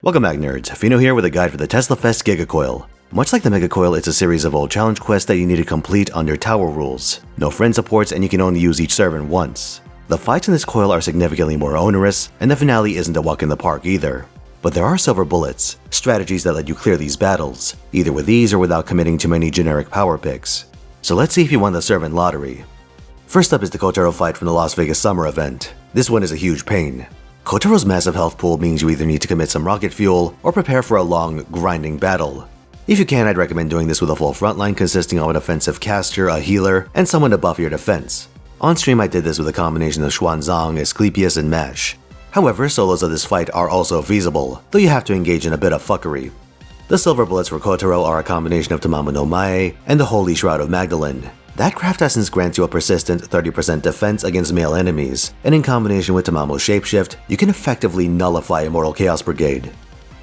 Welcome back, nerds. Fino here with a guide for the Teslafest Giga Coil. Much like the Mega Coil, it's a series of old challenge quests that you need to complete under tower rules. No friend supports, and you can only use each servant once. The fights in this coil are significantly more onerous, and the finale isn't a walk in the park either. But there are silver bullets, strategies that let you clear these battles, either with ease or without committing to many generic power picks. So let's see if you won the servant lottery. First up is the Kotarou fight from the Las Vegas summer event. This one is a huge pain. Kotarou's massive health pool means you either need to commit some rocket fuel or prepare for a long, grinding battle. If you can, I'd recommend doing this with a full frontline consisting of an offensive caster, a healer, and someone to buff your defense. On stream I did this with a combination of Xuanzang, Asclepius, and Mash. However, solos of this fight are also feasible, though you have to engage in a bit of fuckery. The silver bullets for Kotarou are a combination of Tamamo no Mae and the Holy Shroud of Magdalene. That craft essence grants you a persistent 30% defense against melee enemies, and in combination with Tamamo's shapeshift, you can effectively nullify Immortal Chaos Brigade.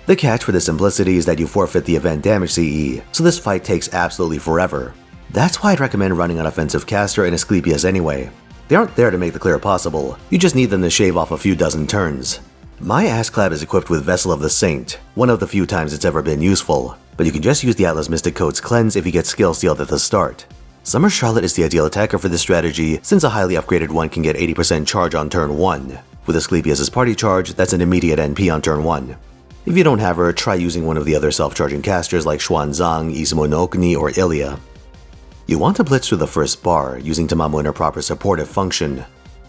The catch for this simplicity is that you forfeit the event damage CE, so this fight takes absolutely forever. That's why I'd recommend running an offensive caster and Asclepius anyway. They aren't there to make the clear possible, you just need them to shave off a few dozen turns. My Assclap is equipped with Vessel of the Saint, one of the few times it's ever been useful, but you can just use the Atlas Mystic Code's Cleanse if you get skill sealed at the start. Summer Charlotte is the ideal attacker for this strategy since a highly upgraded one can get 80% charge on turn 1. With Asclepius' party charge, that's an immediate NP on turn 1. If you don't have her, try using one of the other self-charging casters like Xuanzang, Izumo no Okuni, or Ilya. You want to blitz through the first bar, using Tamamo in her proper supportive function.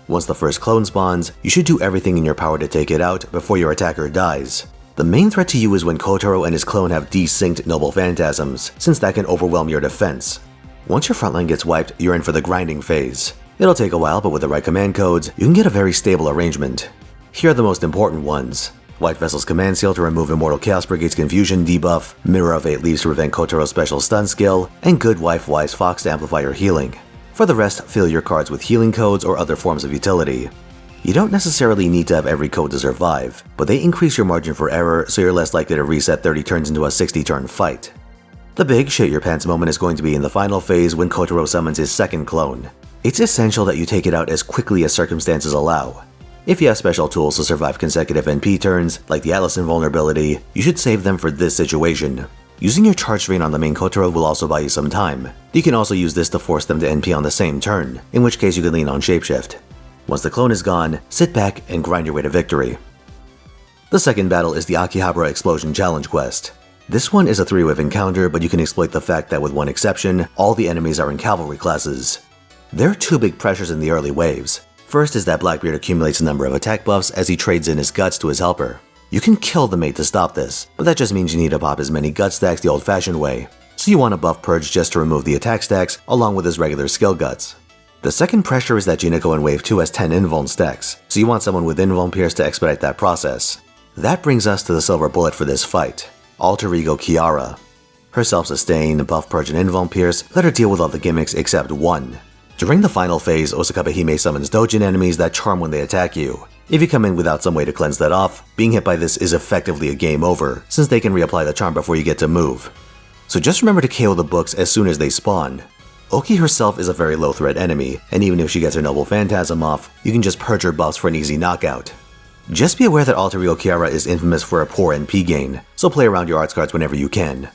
Once the first clone spawns, you should do everything in your power to take it out before your attacker dies. The main threat to you is when Kotarou and his clone have desynced Noble Phantasms, since that can overwhelm your defense. Once your frontline gets wiped, you're in for the grinding phase. It'll take a while, but with the right command codes, you can get a very stable arrangement. Here are the most important ones. White Vessel's Command Seal to remove Immortal Chaos Brigade's Confusion debuff, Mirror of 8 Leaves to prevent Kotarou's special stun skill, and Good Wife Wise Fox to amplify your healing. For the rest, fill your cards with healing codes or other forms of utility. You don't necessarily need to have every code to survive, but they increase your margin for error so you're less likely to reset 30 turns into a 60-turn fight. The big shit your pants moment is going to be in the final phase when Kotarou summons his second clone. It's essential that you take it out as quickly as circumstances allow. If you have special tools to survive consecutive NP turns, like the Atlas Invulnerability, you should save them for this situation. Using your charge drain on the main Kotarou will also buy you some time. You can also use this to force them to NP on the same turn, in which case you can lean on Shapeshift. Once the clone is gone, sit back and grind your way to victory. The second battle is the Akihabara Explosion Challenge quest. This one is a 3-wave encounter, but you can exploit the fact that with one exception, all the enemies are in cavalry classes. There are two big pressures in the early waves. First is that Blackbeard accumulates a number of attack buffs as he trades in his guts to his helper. You can kill the mate to stop this, but that just means you need to pop as many gut stacks the old-fashioned way. So you want to buff Purge just to remove the attack stacks along with his regular skill guts. The second pressure is that Jineko in Wave 2 has 10 Invuln stacks, so you want someone with Invuln Pierce to expedite that process. That brings us to the silver bullet for this fight. Alter Ego Kiara. Her self-sustain, buff Purge, and Invuln Pierce let her deal with all the gimmicks except one. During the final phase, Osakabehime summons Dojin enemies that charm when they attack you. If you come in without some way to cleanse that off, being hit by this is effectively a game over, since they can reapply the charm before you get to move. So just remember to KO the books as soon as they spawn. Oki herself is a very low threat enemy, and even if she gets her Noble Phantasm off, you can just purge her buffs for an easy knockout. Just be aware that Alter Ego Kiara is infamous for a poor NP gain, so play around your arts cards whenever you can.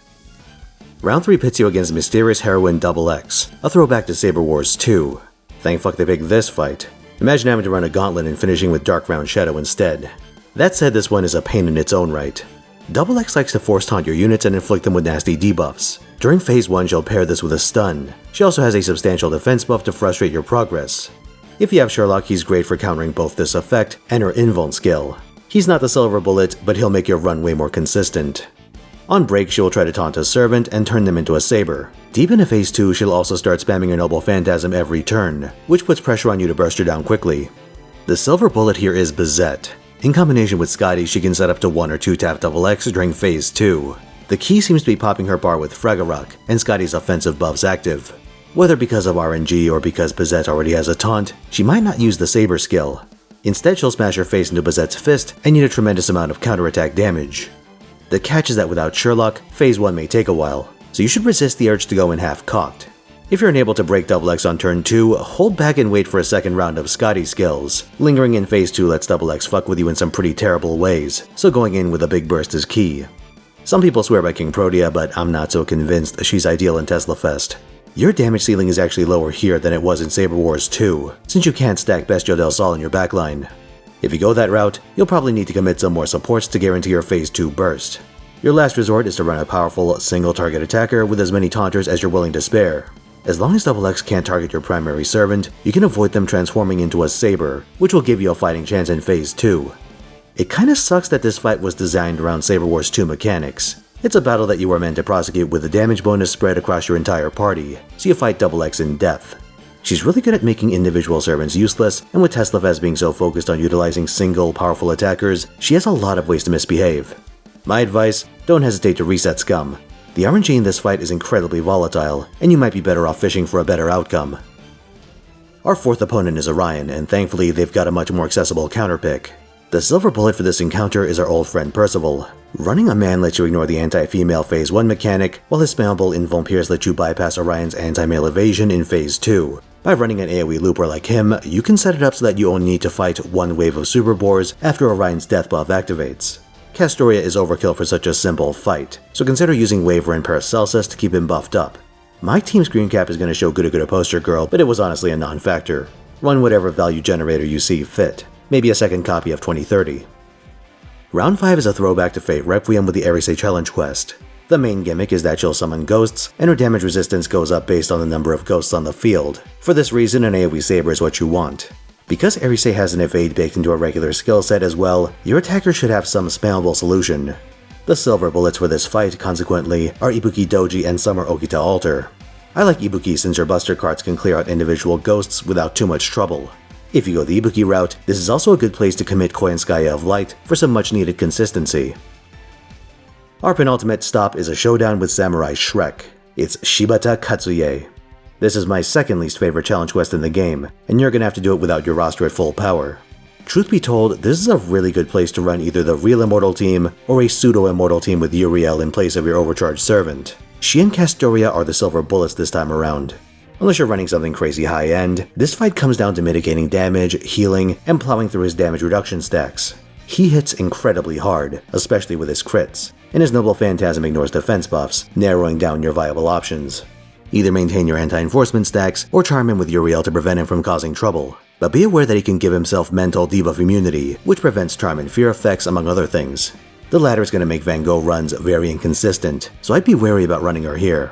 Round 3 pits you against Mysterious Heroine XX, a throwback to Saber Wars 2. Thank fuck they picked this fight. Imagine having to run a gauntlet and finishing with Dark Round Shadow instead. That said, this one is a pain in its own right. XX likes to force taunt your units and inflict them with nasty debuffs. During phase 1 she'll pair this with a stun. She also has a substantial defense buff to frustrate your progress. If you have Sherlock, he's great for countering both this effect and her Invuln skill. He's not the silver bullet, but he'll make your run way more consistent. On break, she will try to taunt a servant and turn them into a saber. Deep into phase 2, she'll also start spamming her Noble Phantasm every turn, which puts pressure on you to burst her down quickly. The silver bullet here is Bizette. In combination with Scotty, she can set up to 1 or 2 tap XX during phase 2. The key seems to be popping her bar with Fragarok, and Scotty's offensive buffs active. Whether because of RNG or because Bizette already has a taunt, she might not use the Saber skill. Instead, she'll smash her face into Bizette's fist and need a tremendous amount of counterattack damage. The catch is that without Sherlock, phase 1 may take a while, so you should resist the urge to go in half-cocked. If you're unable to break XX on turn 2, hold back and wait for a second round of Scotty skills. Lingering in phase 2 lets XX fuck with you in some pretty terrible ways, so going in with a big burst is key. Some people swear by King Protea, but I'm not so convinced she's ideal in Teslafest. Your damage ceiling is actually lower here than it was in Saber Wars 2, since you can't stack Bestio del Sol in your backline. If you go that route, you'll probably need to commit some more supports to guarantee your phase 2 burst. Your last resort is to run a powerful, single-target attacker with as many taunters as you're willing to spare. As long as XX can't target your primary servant, you can avoid them transforming into a Saber, which will give you a fighting chance in phase 2. It kinda sucks that this fight was designed around Saber Wars 2 mechanics. It's a battle that you are meant to prosecute with the damage bonus spread across your entire party, so you fight XX in depth. She's really good at making individual servants useless, and with Teslafest being so focused on utilizing single, powerful attackers, she has a lot of ways to misbehave. My advice, don't hesitate to reset scum. The RNG in this fight is incredibly volatile, and you might be better off fishing for a better outcome. Our fourth opponent is Orion, and thankfully they've got a much more accessible counterpick. The silver bullet for this encounter is our old friend Percival. Running a man lets you ignore the anti-female phase 1 mechanic, while his spammable Invulpires let you bypass Orion's anti-male evasion in phase 2. By running an AoE looper like him, you can set it up so that you only need to fight one wave of super boars after Orion's death buff activates. Castoria is overkill for such a simple fight, so consider using Waver and Paracelsus to keep him buffed up. My team screen cap is going to show Good Poster Girl, but it was honestly a non-factor. Run whatever value generator you see fit, maybe a second copy of 2030. Round 5 is a throwback to Fate Requiem with the Erice challenge quest. The main gimmick is that she'll summon ghosts, and her damage resistance goes up based on the number of ghosts on the field. For this reason, an AoE Saber is what you want. Because Erice has an evade baked into a regular skill set as well, your attacker should have some spammable solution. The silver bullets for this fight, consequently, are Ibuki Doji and Summer Okita Altar. I like Ibuki since your buster cards can clear out individual ghosts without too much trouble. If you go the Ibuki route, this is also a good place to commit Koyanskaya of Light for some much needed consistency. Our penultimate stop is a showdown with Samurai Shrek. It's Shibata Katsuye. This is my second least favorite challenge quest in the game, and you're gonna have to do it without your roster at full power. Truth be told, this is a really good place to run either the real Immortal team or a pseudo-Immortal team with Uriel in place of your overcharged servant. She and Castoria are the silver bullets this time around. Unless you're running something crazy high-end, this fight comes down to mitigating damage, healing, and plowing through his damage reduction stacks. He hits incredibly hard, especially with his crits, and his Noble Phantasm ignores defense buffs, narrowing down your viable options. Either maintain your anti-enforcement stacks, or charm him with Uriel to prevent him from causing trouble. But be aware that he can give himself mental debuff immunity, which prevents charm and fear effects among other things. The latter is going to make Van Gogh runs very inconsistent, so I'd be wary about running her here.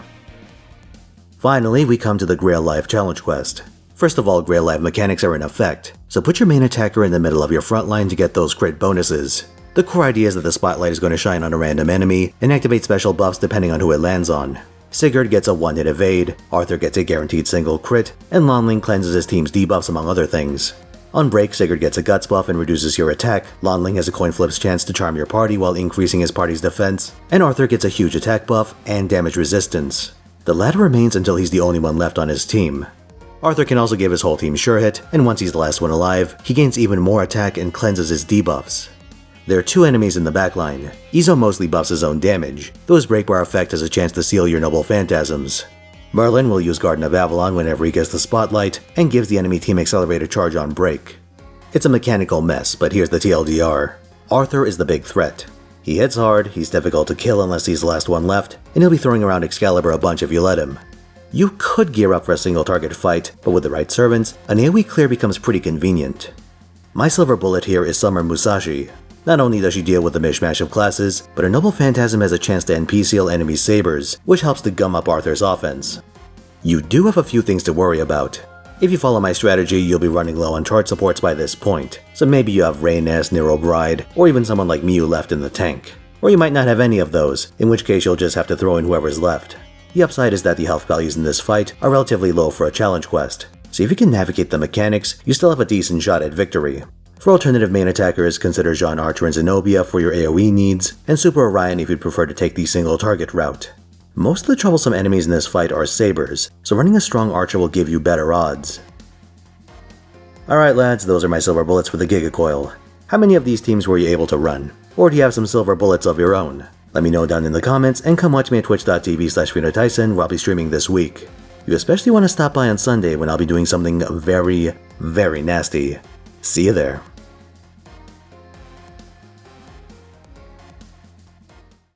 Finally, we come to the Grail Life challenge quest. First of all, Grail Life mechanics are in effect, so put your main attacker in the middle of your front line to get those crit bonuses. The core idea is that the spotlight is going to shine on a random enemy and activate special buffs depending on who it lands on. Sigurd gets a one-hit evade, Arthur gets a guaranteed single crit, and Lonling cleanses his team's debuffs among other things. On break, Sigurd gets a guts buff and reduces your attack, Lonling has a coin flip's chance to charm your party while increasing his party's defense, and Arthur gets a huge attack buff and damage resistance. The latter remains until he's the only one left on his team. Arthur can also give his whole team sure hit, and once he's the last one alive, he gains even more attack and cleanses his debuffs. There are two enemies in the backline. Izo mostly buffs his own damage, though his breakbar effect has a chance to seal your Noble Phantasms. Merlin will use Garden of Avalon whenever he gets the spotlight, and gives the enemy team accelerated charge on break. It's a mechanical mess, but here's the TLDR. Arthur is the big threat. He hits hard, he's difficult to kill unless he's the last one left, and he'll be throwing around Excalibur a bunch if you let him. You could gear up for a single target fight, but with the right servants, an AoE clear becomes pretty convenient. My silver bullet here is Summer Musashi. Not only does she deal with the mishmash of classes, but her Noble Phantasm has a chance to NP seal enemy sabers, which helps to gum up Arthur's offense. You do have a few things to worry about. If you follow my strategy, you'll be running low on charge supports by this point, so maybe you have Reynes, Nero Bride, or even someone like Miu left in the tank. Or you might not have any of those, in which case you'll just have to throw in whoever's left. The upside is that the health values in this fight are relatively low for a challenge quest, so if you can navigate the mechanics, you still have a decent shot at victory. For alternative main attackers, consider Jean Archer and Zenobia for your AoE needs, and Super Orion if you'd prefer to take the single target route. Most of the troublesome enemies in this fight are sabers, so running a strong archer will give you better odds. Alright lads, those are my silver bullets for the Giga Coil. How many of these teams were you able to run? Or do you have some silver bullets of your own? Let me know down in the comments, and come watch me at twitch.tv/Finotaisen where I'll be streaming this week. You especially want to stop by on Sunday when I'll be doing something very, very nasty. See you there.